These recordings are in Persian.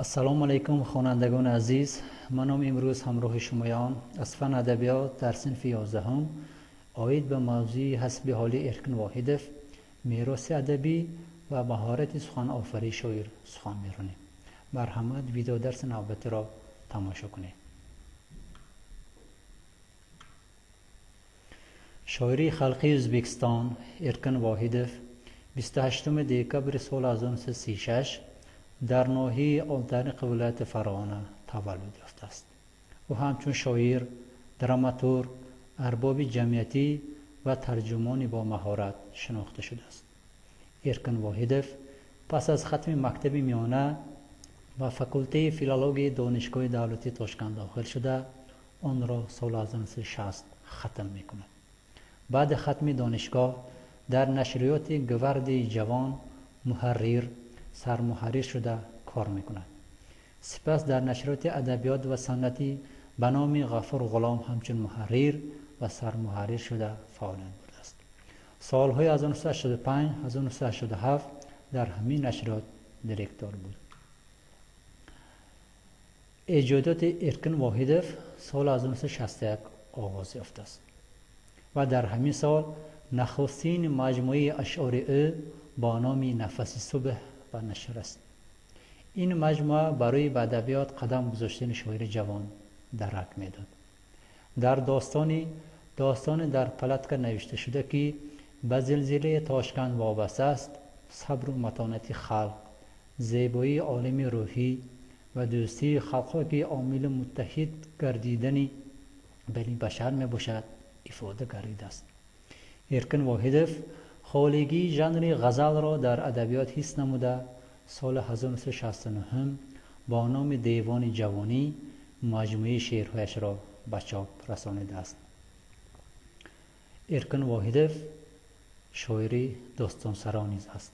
السلام علیکم خوانندگان عزیز. منم امروز همراه شمایان از فن ادبیات در صنف 11 آید به موضوع حسب حالی ارکن واحدف میراث ادبی و مهارت سخن آفری شاعر سخن میرونیم. مرحمت ویدیو درس نوبتی را تماشا کنید. شاعری خلقی ازبکستان ارکن واحدف 28 دکبر سال 1936 در ناحیه آلترنق ولایت فرغانه تولد یافته است. او همچون شاعر، دراماتورگ، ارباب جمعیتی و ترجمانی با مهارت شناخته شده است. ارکن واحدف پس از ختم مکتب میانه و فاکولته فیلولوژی دانشگاه دولتی تاشکند داخل شده، آن را سال 1960 ختم میکند. بعد ختم دانشگاه در نشریات گورد جوان محرر سرمحرر شده کار میکند. سپس در نشریات ادبیات و سنتی به نام غفور غلام همچون محرر و سرمحرر شده فعالیت برده است. سالهای 1985 1987 در همین نشریات دیرکتور بود. ایجادات ارکن واحدف سال 1961 آغاز یافته است و در همین سال نخستین مجموعه اشعار او با نام نفس صبح و نشر است. این مجموعه برای به ادبیات قدم گذاشتن شاعر جوان درک میداد. در داستان در پلاتکا نوشته شده که به زلزله تاشکند وابسته است، صبر و متانت خلق، زیبایی عالم روحی و دوستی خلقها که عامل متحد گردیدن بین بشر می باشد افاده گردیده است. ارکن واحدف خالگی ژانر غزل را در ادبیات حس نموده سال 1969 با نام دیوان جوانی مجموعه شعرهایش را به چاپ رسانیده است. ارکن واحدف شاعر داستانسرا نیز است.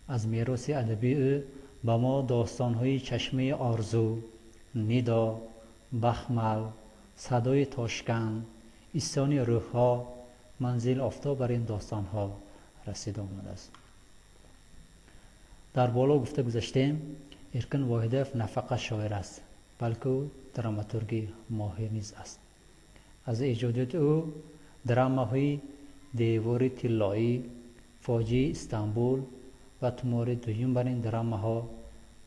از میراث ادبی او به ما داستانهای چشمه آرزو، ندا، بخمل، صدای تاشکند، استان روحها، منزل آفتاب بر این داستانها رسیده آمده است. در بالا گفته گذاشتیم ارکن واحدف نه فقط شاعر است بلکه دراماتورگ ماهر نیز است. از ایجادات او دراماهای دیوار طلایی، فاجعه استانبول و تومار دویم بر این دراماها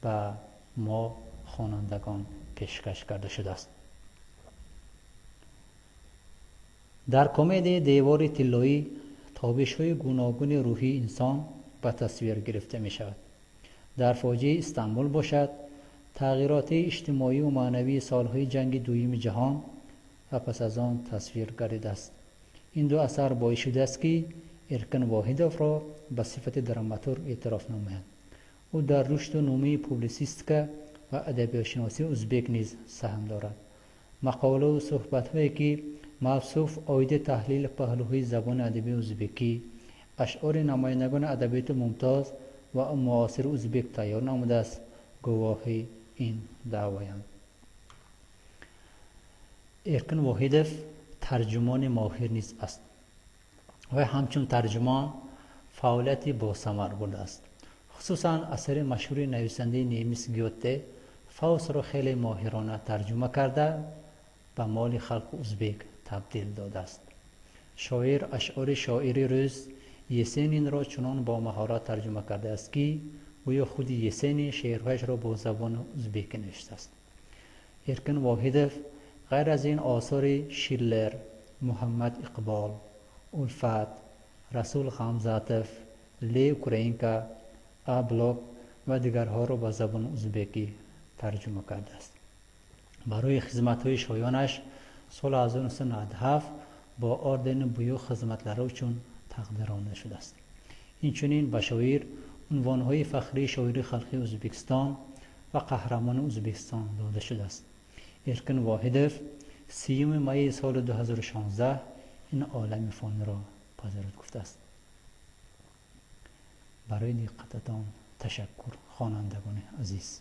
به ما خوانندگان پیشکش کرده شده است. در کمدی دیوار طلایی تابش‌های گوناگون روحی انسان به تصویر گرفته می شود. در فاجعه استانبول باشد تغییرات اجتماعی و معنوی سالهای جنگ دوم جهان و پس از آن تصویر گردیده است. این دو اثر باعث شده است که ارکن واحدف را به صفت دراماتورگ اعتراف نمایند. او در رشد و نمو پوبلیسیستیک و ادبیات شناسی ازبک نیز سهم دارد. مقاله و صحبت‌هایی که موصوف آید تحلیل پهلوهای زبان ادبی ازبکی، اشعار نمایندگان ادبیات ممتاز و معاصر ازبک تیار نموده است گواهی این دعوایند. ارکن واحدف ترجمان ماهر نیز است و همچون ترجمان فعالیت با ثمر برده است. خصوصا اثر مشهور نویسنده نیمیس گیوته فاوست را خیلی ماهرانه ترجمه کرده به مال خلق ازبک تبدیل داده است. شاعر اشعار شاعری روز یسنین را چنان با مهارت ترجمه کرده است که گویا خود یسن شعرهایش را با زبان ازبکی نوشته است. ارکن واحدف غیر از این آثار شیلر، محمد اقبال، الفت، رسول غمزاتف، لیو کرینکا، ابلاک و دیگرها را به زبان ازبکی ترجمه کرده است. برای خدمت‌های شایانش سال 1997 با آردن بیو خدمتلرو چون تقدیرانده شده است. اینچنین به شاعر عنوان‌های فخری شاعری خلقی ازبکستان و قهرمان ازبکستان داده شده است. ارکن واحدف 30 می سال 2016 این عالم فانی را پذیرفت گفته است. برای دقتتان تشکر خوانندگان عزیز.